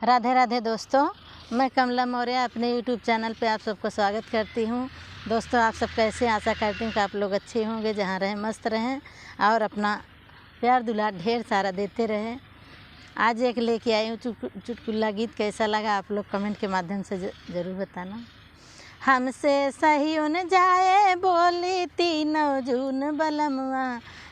राधे राधे दोस्तों, मैं कमला मौर्य अपने यूट्यूब चैनल पे आप सबको स्वागत करती हूँ। दोस्तों, आप सब कैसे? आशा करती हूँ कि आप लोग अच्छे होंगे, जहाँ रहें मस्त रहें और अपना प्यार दुलार ढेर सारा देते रहें। आज एक लेके आई हूँ चुटकुला गीत। कैसा लगा आप लोग कमेंट के माध्यम से ज़रूर बताना। हमसे सहियों न जाए बोली तीनों जून बलमुआ,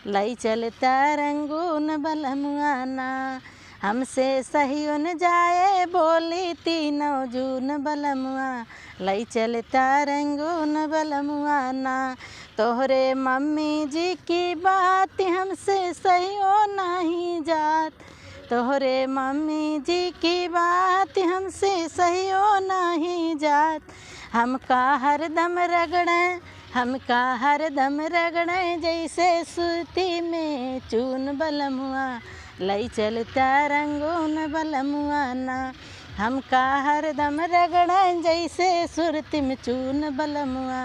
लई चलता रंगून बलमुआ ना। हमसे सहियों न जाए बोली तीनों जून बलमुआ, लई चलता रंगून बलमुआ ना। तोहरे मम्मी जी की बात हमसे सहियों नहीं जात, तोहरे मम्मी जी की बात हमसे सहियों नहीं जात। हमका हरदम रगड़ें, हमका हरदम रगड़ें जैसे सूती में चून बलमुआ, लई चलता रंगून बलमुआ ना। हमका हरदम रगड़ें जैसे सुरती में चून बलमुआ,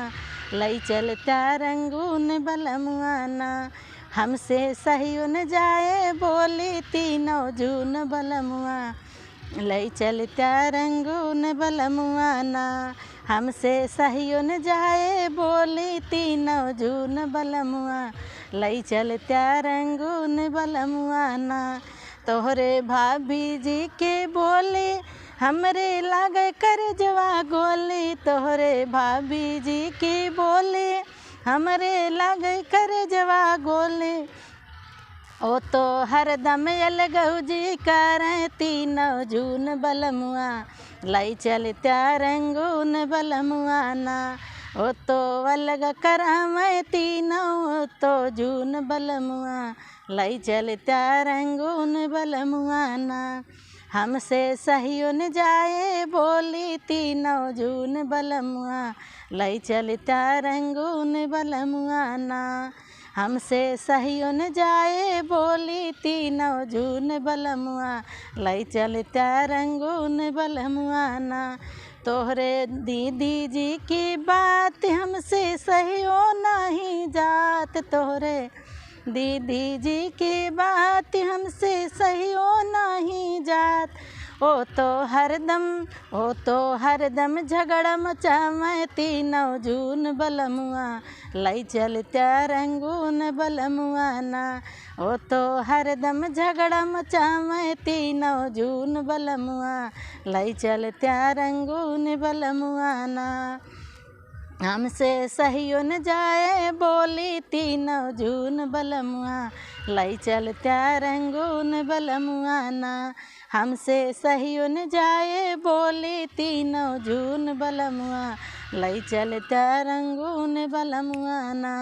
लई चलता रंगून बलमुआ ना। हमसे सहियों न जाए बोली तीनों जून बलमुआ, लई चलता रंगून बलमुआ ना। हमसे सहियों न जाए बोली तीनों जून बलमुआ, लई चलता रंगून बलमुआ ना। तोहरे भाभी जी के बोले हमरे लागे करजवा गोली, तोहरे भाभी जी की बोले हमरे लागे करजवा गोली। ओ तो हरदम अलगऊ जी करें तीनों जून बलमुआ, लई चलता रंगून बलमुआ ना। ओ तो अलग करामें तीनों तो जून बलमुआ, लई चलता रंगून बलमुआ ना। हमसे सहियों न जाए बोली तीनों जून बलमुआ, लई चलता रंगून बलमुआ ना। हमसे सहियों न जाए बोली तीनों जून बलमुआ, लई चलता रंगून बलमुआ ना। तोहरे दीदी जी की बात हमसे सहियों नहीं जात, तोहरे दीदी जी की बात हमसे सहियों नहीं जात। ओ तो हरदम झगड़ा मचावे तीनों जून बलमुआ, लई चलता रंगून बलमुआ ना। ओ तो हरदम झगड़ा मचावे तीनों जून बलमुआ, लई चलता रंगून बलमुआ ना। हमसे सहियों न जाए बोली तीनों जून बलमुआ, लई चलता रंगून बलमुआ ना। हमसे सहियों न जाए बोली तीनों जून बलमुआ, लई चलता रंगून बलमुआ ना।